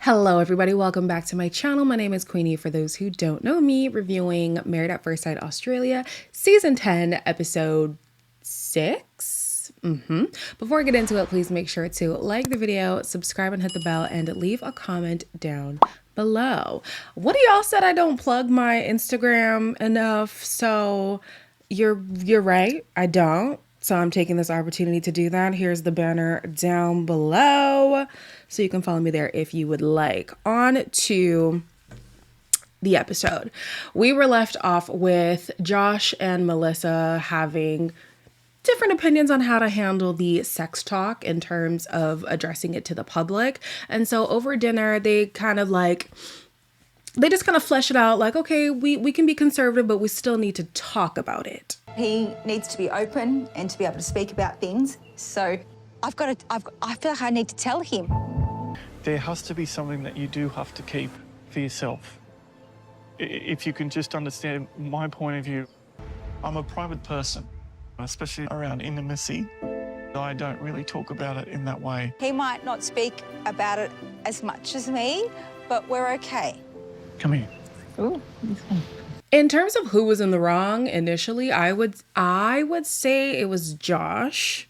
Hello everybody, welcome back to my channel. My name is Queenie. For those who don't know me, reviewing Married at First Sight Australia, Season 10, Episode 6. Before I get into it, please make sure to like the video, subscribe and hit the bell, and leave a comment down below. One of y'all said I don't plug my Instagram enough, so you're right, I don't. So I'm taking this opportunity to do that. Here's the banner down below, so you can follow me there if you would like. On to the episode. We were left off with Josh and Melissa having different opinions on how to handle the sex talk in terms of addressing it to the public. And so over dinner, they just kind of flesh it out like, okay, we can be conservative, but we still need to talk about it. He needs to be open and to be able to speak about things. So I feel like I need to tell him. There has to be something that you do have to keep for yourself. If you can just understand my point of view, I'm a private person, especially around intimacy. I don't really talk about it in that way. He might not speak about it as much as me, but we're okay. Come here. Ooh, In terms of who was in the wrong initially, I would say it was Josh.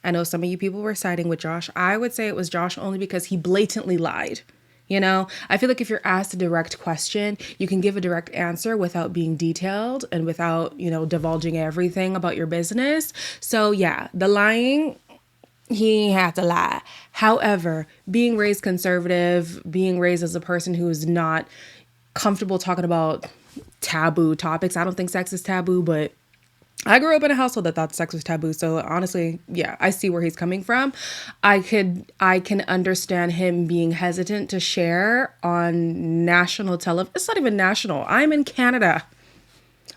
I know some of you people were siding with Josh. I would say it was Josh only because he blatantly lied. You know, I feel like if you're asked a direct question, you can give a direct answer without being detailed and without, divulging everything about your business. So yeah, the lying, he had to lie. However, being raised conservative, being raised as a person who is not comfortable talking about taboo topics. I don't think sex is taboo, but I grew up in a household that thought sex was taboo. So honestly, yeah, I see where he's coming from. I can understand him being hesitant to share on national television. It's not even national. I'm in Canada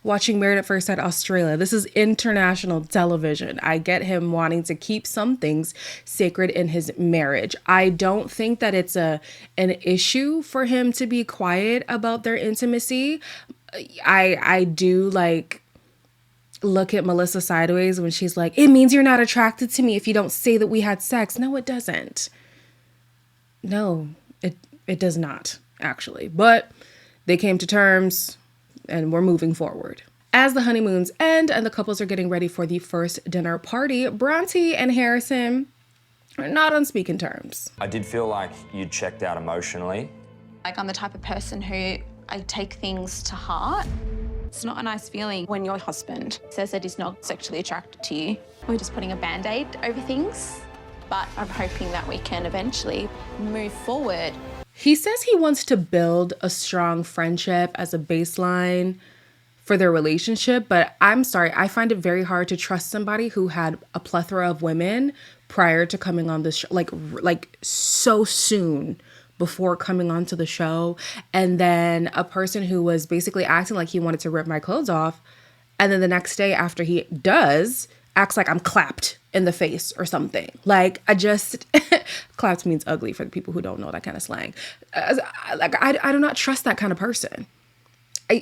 watching Married at First Sight Australia. This is international television. I get him wanting to keep some things sacred in his marriage. I don't think that it's an issue for him to be quiet about their intimacy. I do look at Melissa sideways when she's like, it means you're not attracted to me if you don't say that we had sex. No, it doesn't. No, it does not, actually. But they came to terms and we're moving forward. As the honeymoons end and the couples are getting ready for the first dinner party, Bronte and Harrison are not on speaking terms. I did feel like you'd checked out emotionally. Like, I'm the type of person who I take things to heart. It's not a nice feeling when your husband says that he's not sexually attracted to you. We're just putting a Band-Aid over things, but I'm hoping that we can eventually move forward. He says he wants to build a strong friendship as a baseline for their relationship, but I'm sorry, I find it very hard to trust somebody who had a plethora of women prior to coming on this show, like so soon before coming onto the show, and then a person who was basically acting like he wanted to rip my clothes off, and then the next day after he does, acts like I'm clapped in the face or something. Like, I just, clapped means ugly for the people who don't know that kind of slang. I do not trust that kind of person.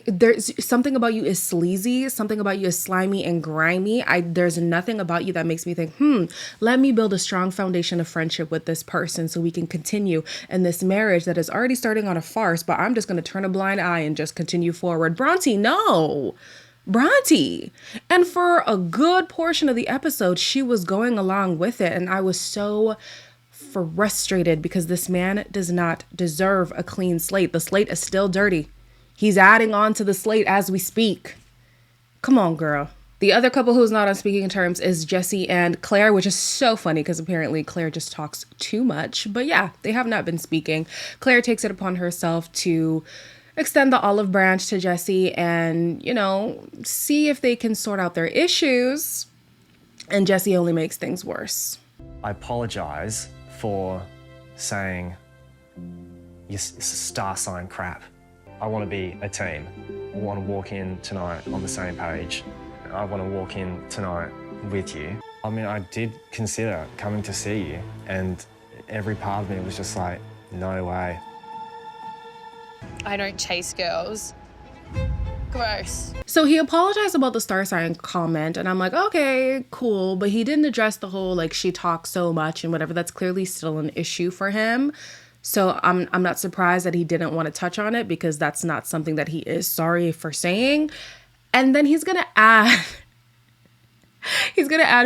There's something about you is sleazy, something about you is slimy and grimy. There's nothing about you that makes me think, let me build a strong foundation of friendship with this person so we can continue in this marriage that is already starting on a farce, but I'm just going to turn a blind eye and just continue forward. Bronte, no. Bronte. And for a good portion of the episode, she was going along with it. And I was so frustrated because this man does not deserve a clean slate. The slate is still dirty. He's adding on to the slate as we speak. Come on, girl. The other couple who's not on speaking terms is Jesse and Claire, which is so funny because apparently Claire just talks too much. But yeah, they have not been speaking. Claire takes it upon herself to extend the olive branch to Jesse and, see if they can sort out their issues. And Jesse only makes things worse. I apologize for saying it's star sign crap. I want to be a team. I want to walk in tonight on the same page. I want to walk in tonight with you. I mean, I did consider coming to see you, and every part of me was just like, no way. I don't chase girls. Gross. So he apologized about the star sign comment, and I'm like, okay, cool. But he didn't address the whole, she talks so much and whatever. That's clearly still an issue for him. So I'm not surprised that he didn't want to touch on it because that's not something that he is sorry for saying. And then he's going to add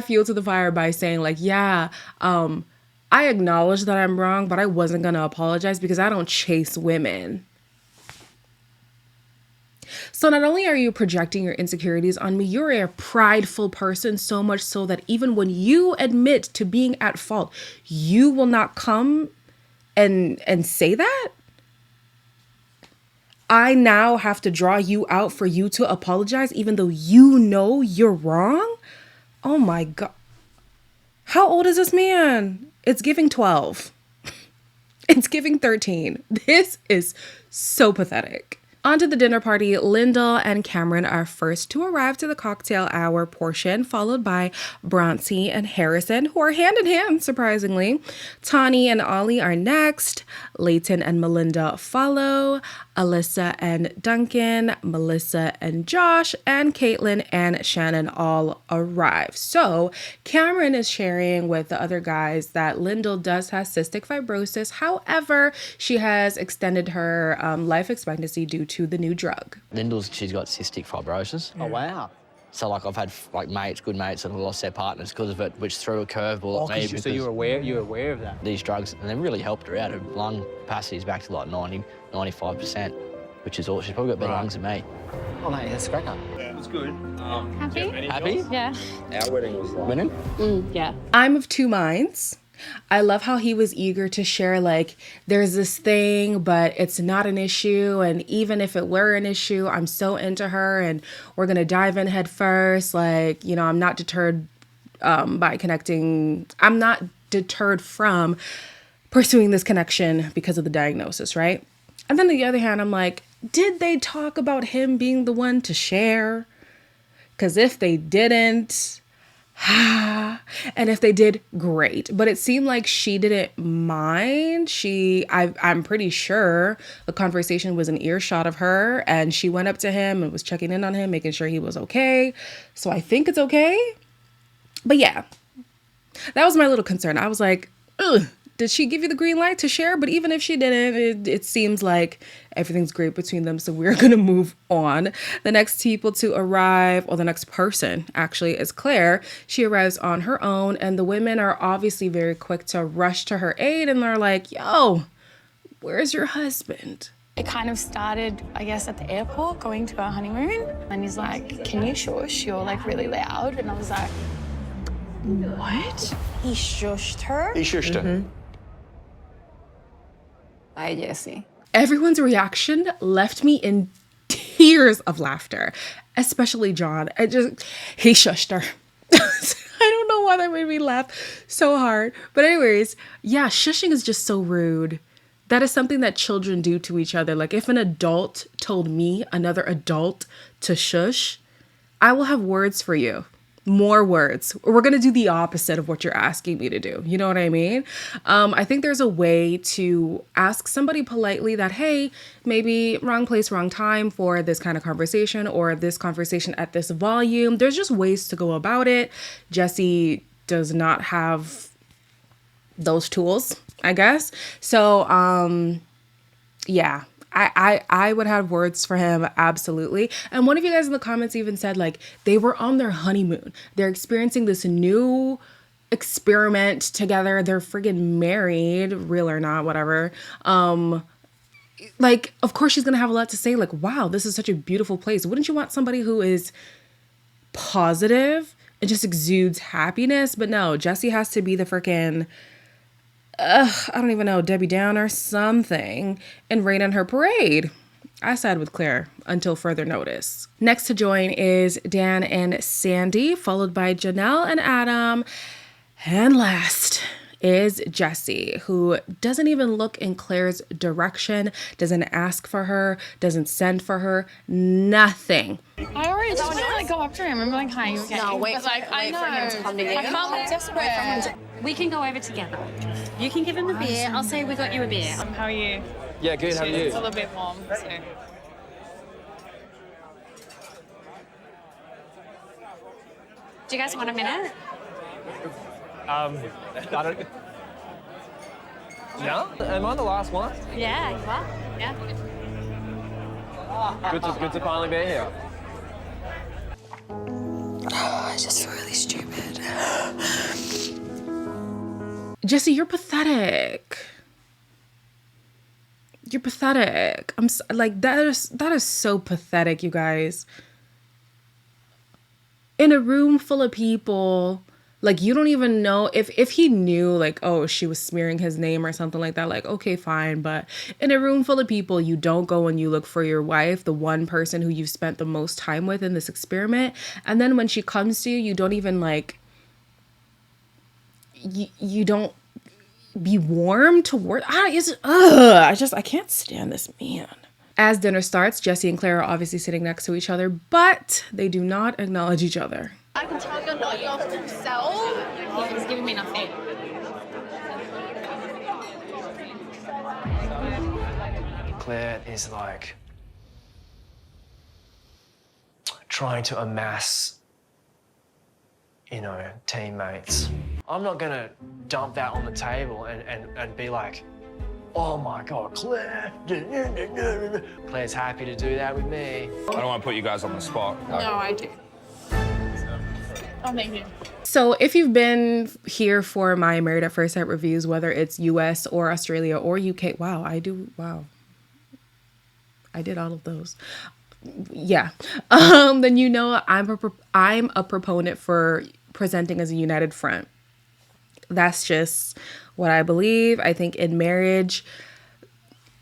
fuel to the fire by saying like, yeah, I acknowledge that I'm wrong, but I wasn't going to apologize because I don't chase women. So not only are you projecting your insecurities on me, you're a prideful person, so much so that even when you admit to being at fault, you will not come and say that. I now have to draw you out for you to apologize, even though you know you're wrong. Oh my God. How old is this man? It's giving 12. It's giving 13. This is so pathetic. On to the dinner party. Lyndall and Cameron are first to arrive to the cocktail hour portion, followed by Bronte and Harrison, who are hand in hand, surprisingly. Tawny and Ollie are next. Leighton and Melinda follow. Alyssa and Duncan, Melissa and Josh, and Caitlin and Shannon all arrive. So Cameron is sharing with the other guys that Lyndall does have cystic fibrosis. However, she has extended her life expectancy due to the new drug. She's got cystic fibrosis. Oh, wow. So, like, I've had, like, good mates that have lost their partners because of it, which threw a curveball at me. So you're aware of that? These drugs, and they really helped her out. Her lung capacity is back to, like, 95%, which is all. She's probably got better lungs than me. Oh, mate, that's a cracker. Yeah, it was good. Happy? Yeah. Our wedding was like... Winning? Yeah. I'm of two minds. I love how he was eager to share, like, there's this thing, but it's not an issue. And even if it were an issue, I'm so into her and we're going to dive in head first. Like, you know, I'm not deterred by connecting. I'm not deterred from pursuing this connection because of the diagnosis, right? And then on the other hand, I'm like, did they talk about him being the one to share? Because if they didn't... and if they did, great. But it seemed like she didn't mind. I'm pretty sure the conversation was an earshot of her, and she went up to him and was checking in on him, making sure he was okay. So I think it's okay. But yeah, that was my little concern. I was like, ugh, did she give you the green light to share? But even if she didn't, it seems like everything's great between them. So we're going to move on. The next people to arrive, or the next person actually, is Claire. She arrives on her own, and the women are obviously very quick to rush to her aid. And they're like, yo, where's your husband? It kind of started, I guess, at the airport, going to our honeymoon. And he's like, can you shush? You're like really loud. And I was like, what? He shushed her. He shushed her. Bye, Jesse. Everyone's reaction left me in tears of laughter, especially John. He shushed her. I don't know why that made me laugh so hard. But anyways, yeah, shushing is just so rude. That is something that children do to each other. Like, if an adult told me, another adult, to shush, I will have words for you. More words. We're going to do the opposite of what you're asking me to do. You know what I mean? I think there's a way to ask somebody politely that, hey, maybe wrong place, wrong time for this kind of conversation, or this conversation at this volume. There's just ways to go about it. Jesse does not have those tools, I guess. So, yeah. I would have words for him, absolutely. And one of you guys in the comments even said, like, they were on their honeymoon. They're experiencing this new experiment together. They're friggin' married, real or not, whatever. Like, of course she's gonna have a lot to say, like, wow, this is such a beautiful place. Wouldn't you want somebody who is positive and just exudes happiness? But no, Jesse has to be the frickin'... I don't even know, Debbie Downer or something, and rain on her parade. I side with Claire until further notice. Next to join is Dan and Sandy, followed by Janelle and Adam. And last is Jesse, who doesn't even look in Claire's direction, doesn't ask for her, doesn't send for her, nothing. I already just want to like go up to him and be like, hi, you okay? No, wait, like, wait for him to come to you. I can't look desperate. We can go over together. You can give him a beer. I'll say we got you a beer. How are you? Yeah, good. How are you? It's a little bit warm, so. Do you guys want a minute? I don't... Yeah? Am I the last one? Yeah, you are. Yeah. Good to finally be here. I just feel really stupid. Jesse, you're pathetic. You're pathetic. Like that is so pathetic, you guys. In a room full of people, like you don't even know if he knew like, oh, she was smearing his name or something like that, like okay, fine. But in a room full of people, you don't go and you look for your wife, the one person who you've spent the most time with in this experiment. And then when she comes to you, you don't even like you don't be warm toward. I can't stand this man. As dinner starts, Jesse and Claire are obviously sitting next to each other, but they do not acknowledge each other. I can tell you're not your full self. He's giving me nothing. Claire is like trying to amass, you know, teammates. I'm not gonna dump that on the table and be like, oh my God, Claire. Claire's happy to do that with me. I don't want to put you guys on the spot. No, I do. Oh, thank you. So if you've been here for my Married at First Sight reviews, whether it's US or Australia or UK, wow, I did all of those. Yeah. Then you know I'm a proponent for presenting as a united front. That's just what I believe. I think in marriage,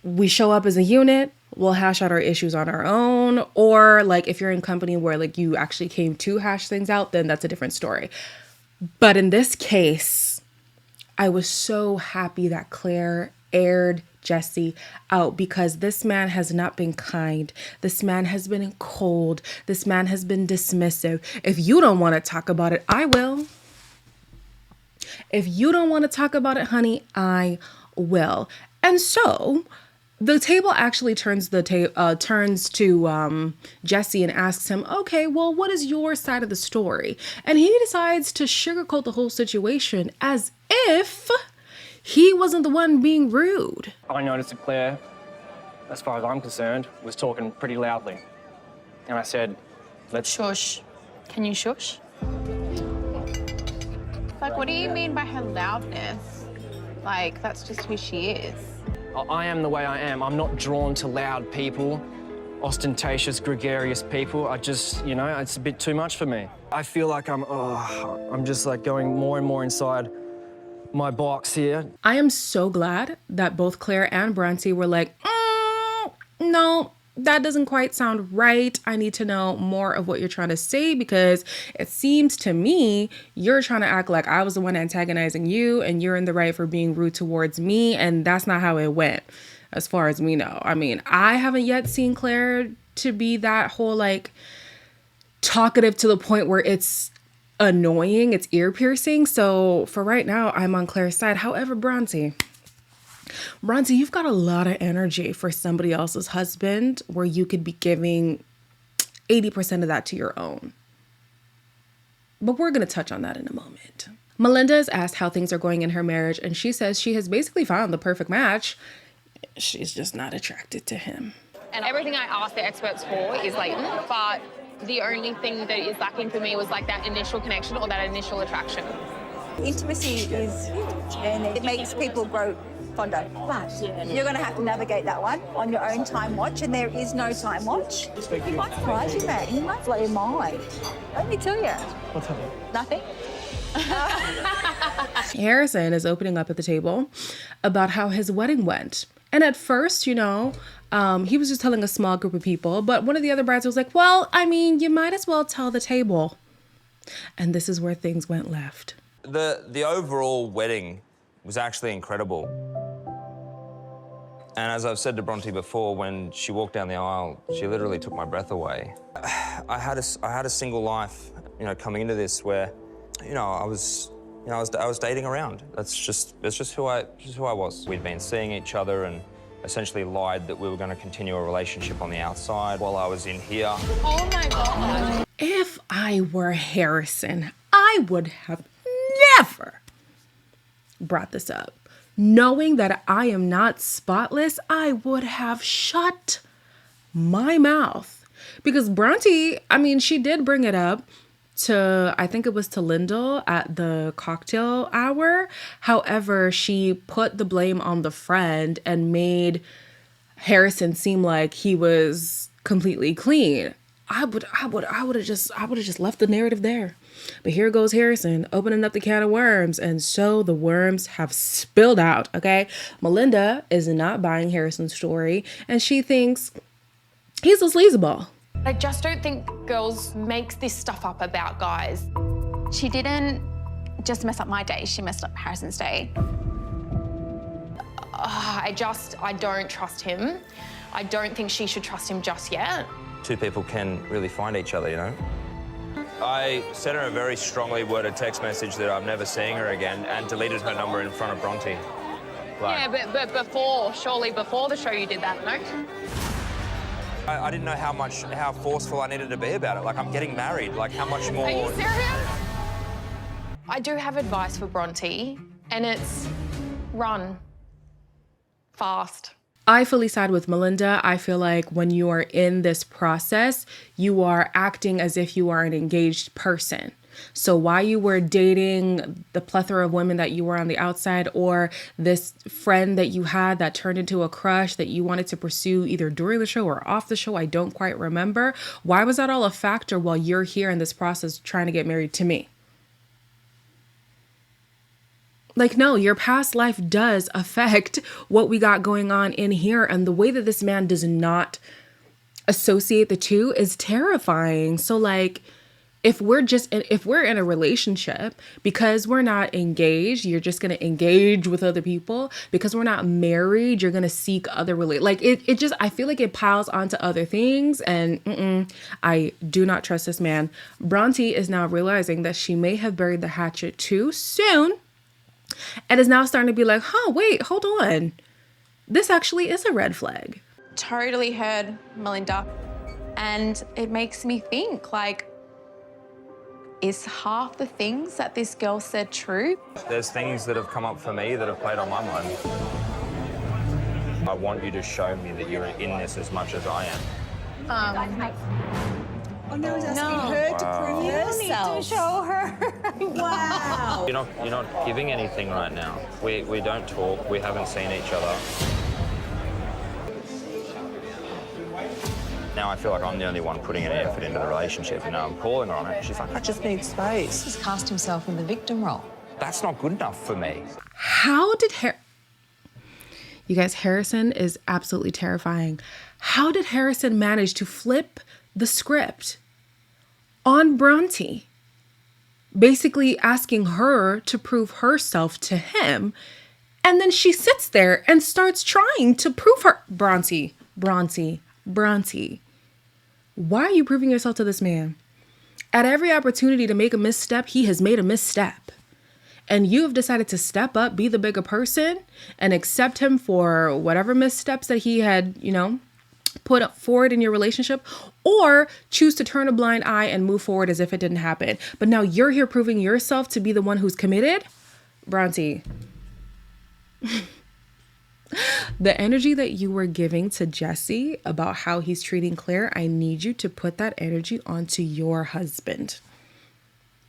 we show up as a unit. We'll hash out our issues on our own. Or like if you're in company where like you actually came to hash things out, then that's a different story. But in this case, I was so happy that Claire aired Jesse out because this man has not been kind. This man has been cold. This man has been dismissive. If you don't want to talk about it, I will. If you don't want to talk about it, honey, I will. And so the table actually turns to Jesse and asks him, okay, well, what is your side of the story? And he decides to sugarcoat the whole situation as if he wasn't the one being rude. I noticed that Claire, as far as I'm concerned, was talking pretty loudly. And I said, let's Shush. Can you shush? Like, what do you mean by her loudness? Like, that's just who she is. I am the way I am. I'm not drawn to loud people, ostentatious, gregarious people. I just, you know, it's a bit too much for me. I feel like I'm just like going more and more inside my box here. I am so glad that both Claire and Bronte were like, no, that doesn't quite sound right. I need to know more of what you're trying to say because it seems to me you're trying to act like I was the one antagonizing you and you're in the right for being rude towards me. And that's not how it went, as far as we know. I mean, I haven't yet seen Claire to be that whole like talkative to the point where it's annoying, it's ear piercing. So for right now, I'm on Claire's side. However, Bronte, you've got a lot of energy for somebody else's husband where you could be giving 80% of that to your own. But we're going to touch on that in a moment. Melinda is asked how things are going in her marriage, and she says she has basically found the perfect match. She's just not attracted to him. And everything I asked the experts for is latent, but the only thing that is lacking for me was like that initial connection or that initial attraction. Intimacy is huge and it makes people grow fonder. But you're going to have to navigate that one on your own time watch, and there is no time watch. He might surprise you, man. He might blow your mind. Let me tell you. What's happening? Nothing. Harrison is opening up at the table about how his wedding went. And at first, you know, he was just telling a small group of people, but one of the other brides was like, well, I mean, you might as well tell the table. And this is where things went left. The overall wedding was actually incredible. And as I've said to Bronte before, when she walked down the aisle, she literally took my breath away. I had a single life, you know, coming into this where, you know, I was dating around. That's just who I was. We'd been seeing each other and essentially lied that we were going to continue a relationship on the outside while I was in here. Oh my God. If I were Harrison, I would have never brought this up. knowing that I am not spotless, I would have shut my mouth. Because Bronte, I mean, she did bring it up to, I think it was to Lyndall at the cocktail hour. However, she put the blame on the friend and made Harrison seem like he was completely clean. I would have just left the narrative there. But here goes Harrison opening up the can of worms, and so the worms have spilled out, okay? Melinda is not buying Harrison's story, and she thinks he's a sleazeball. I just don't think girls make this stuff up about guys. She didn't just mess up my day, she messed up Harrison's day. I don't trust him. I don't think she should trust him just yet. Two people can really find each other, you know? I sent her a very strongly worded text message that I'm never seeing her again and deleted her number in front of Bronte. Yeah, but surely before the show you did that, no? I didn't know how forceful I needed to be about it. Like, I'm getting married. Like, how much more? Are you serious? I do have advice for Bronte, and it's run fast. I fully side with Melinda. I feel like when you are in this process, you are acting as if you are an engaged person. So while you were dating the plethora of women that you were on the outside, or this friend that you had that turned into a crush that you wanted to pursue either during the show or off the show, I don't quite remember. Why was that all a factor while you're here in this process trying to get married to me? Like, no, your past life does affect what we got going on in here. And the way that this man does not associate the two is terrifying. So like, if we're in a relationship, because we're not engaged, you're just going to engage with other people. Because we're not married, you're going to seek other I feel like it piles onto other things. And I do not trust this man. Bronte is now realizing that she may have buried the hatchet too soon. And is now starting to be like, wait, hold on. This actually is a red flag. Totally heard Melinda. And it makes me think, like, is half the things that this girl said true? There's things that have come up for me that have played on my mind. I want you to show me that you're in this as much as I am. Oh, no, he's asking her to prove herself. To show her. Wow. You're not giving anything right now. We don't talk. We haven't seen each other. Now I feel like I'm the only one putting any effort into the relationship, and now I'm calling her on it. She's like, I just need space. He's cast himself in the victim role. That's not good enough for me. How did You guys, Harrison is absolutely terrifying. How did Harrison manage to flip the script on Bronte? Basically asking her to prove herself to him. And then she sits there and starts trying to prove her. Bronte. Why are you proving yourself to this man? At every opportunity to make a misstep, he has made a misstep. And you have decided to step up, be the bigger person, and accept him for whatever missteps that he had, put up forward in your relationship, or choose to turn a blind eye and move forward as if it didn't happen. But now you're here proving yourself to be the one who's committed? Bronte. The energy that you were giving to Jesse about how he's treating Claire, I need you to put that energy onto your husband.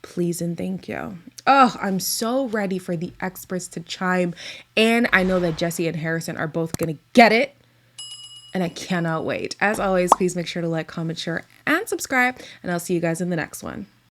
Please and thank you. Oh, I'm so ready for the experts to chime in. I know that Jesse and Harrison are both going to get it. And I cannot wait. As always, please make sure to like, comment, share, and subscribe. And I'll see you guys in the next one.